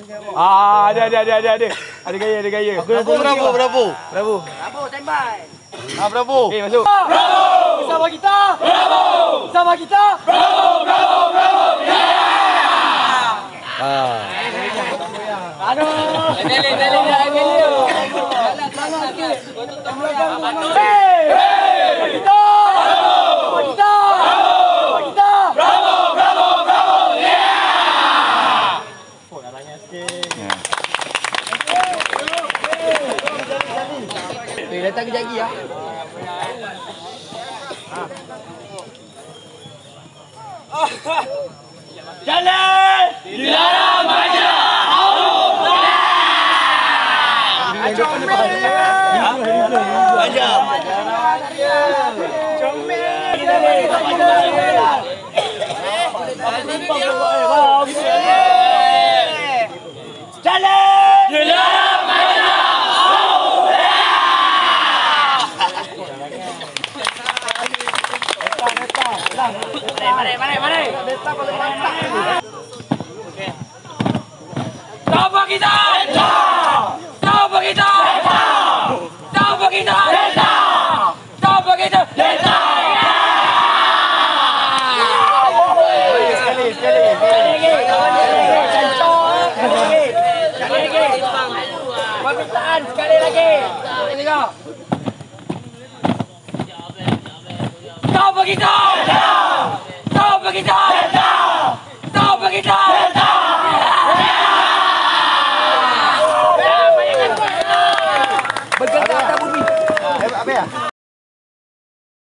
Ada. Ada gaya. Bravo. Standby. Bravo. Okey, masuk. Bersama kita. Bersama kita. Aduh. Datang kejap lagi ya. Jalan! Dilarang baca! Mari. Siapa kita? Siapa kita? Siapa kita? Siapa kita? Permintaan sekali lagi. Siapa kita? Siapa kita? Siapa kita? Bergerak atas bumi. Apa ya?